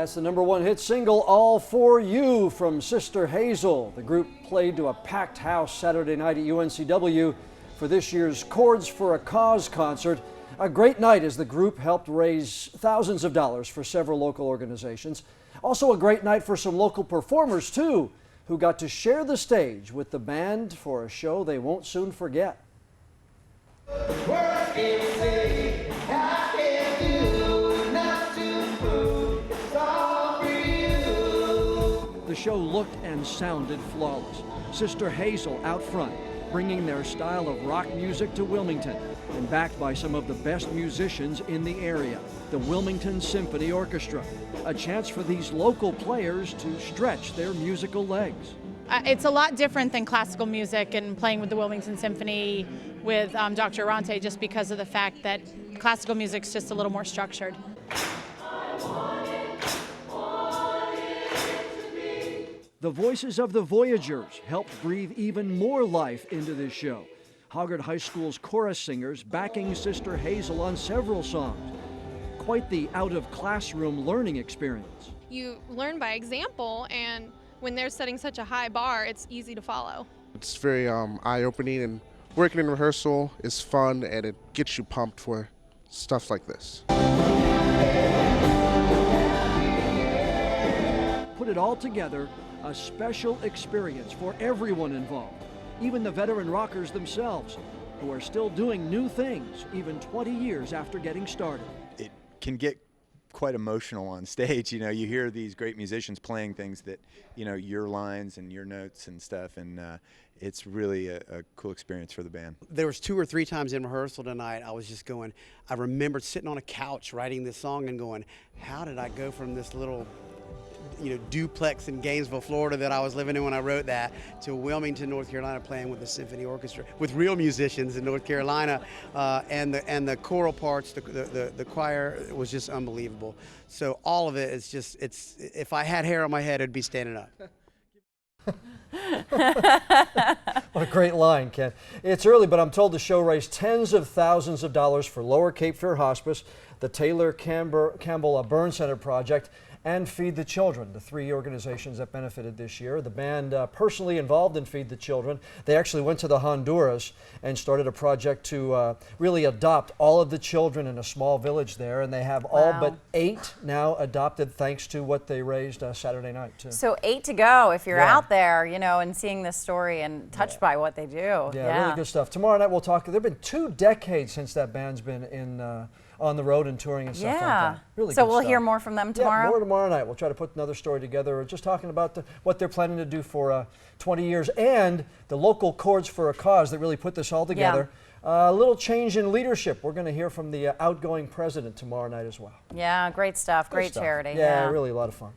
That's the #1 hit single, All For You, from Sister Hazel. The group played to a packed house Saturday night at UNCW for this year's Chords for a Cause concert. A great night as the group helped raise thousands of dollars for several local organizations. Also a great night for some local performers too, who got to share the stage with the band for a show they won't soon forget. The show looked and sounded flawless. Sister Hazel out front, bringing their style of rock music to Wilmington, and backed by some of the best musicians in the area, the Wilmington Symphony Orchestra. A chance for these local players to stretch their musical legs. It's a lot different than classical music and playing with the Wilmington Symphony with Dr. Arante, just because of the fact that classical music's just a little more structured. The voices of the Voyagers helped breathe even more life into this show. Hoggard High School's chorus singers backing Sister Hazel on several songs. Quite the out-of-classroom learning experience. You learn by example, and when they're setting such a high bar, it's easy to follow. It's very eye-opening, and working in rehearsal is fun, and it gets you pumped for stuff like this. Put it all together, a special experience for everyone involved, even the veteran rockers themselves, who are still doing new things even 20 years after getting started. It can get quite emotional on stage. You know, you hear these great musicians playing things that, you know, your lines and your notes and stuff, and it's really a cool experience for the band. There was 2 or 3 times in rehearsal tonight I was just going, I remembered sitting on a couch writing this song and going, how did I go from this little duplex in Gainesville, Florida that I was living in when I wrote that, to Wilmington, North Carolina, playing with the symphony orchestra, with real musicians in North Carolina, and the choral parts, the choir was just unbelievable. So all of it is just, if I had hair on my head, it'd be standing up. What a great line, Ken. It's early, but I'm told the show raised tens of thousands of dollars for Lower Cape Fear Hospice, the Taylor Campbell Burn Center project, and Feed the Children, the 3 organizations that benefited this year. The band personally involved in Feed the Children. They actually went to the Honduras and started a project to really adopt all of the children in a small village there, and they have all but 8 now adopted thanks to what they raised Saturday night too. So 8 to go if you're out there, and seeing this story and touched by what they do. Yeah, really good stuff. Tomorrow night we'll talk. There have been 2 decades since that band's been in on the road and touring and stuff like that. Really so good we'll stuff. Hear more from them tomorrow? Yeah, more tomorrow night. We'll try to put another story together, just talking about what they're planning to do for 20 years, and the local Chords for a Cause that really put this all together. A little change in leadership. We're going to hear from the outgoing president tomorrow night as well. Yeah, great stuff. Great charity. Yeah, really a lot of fun.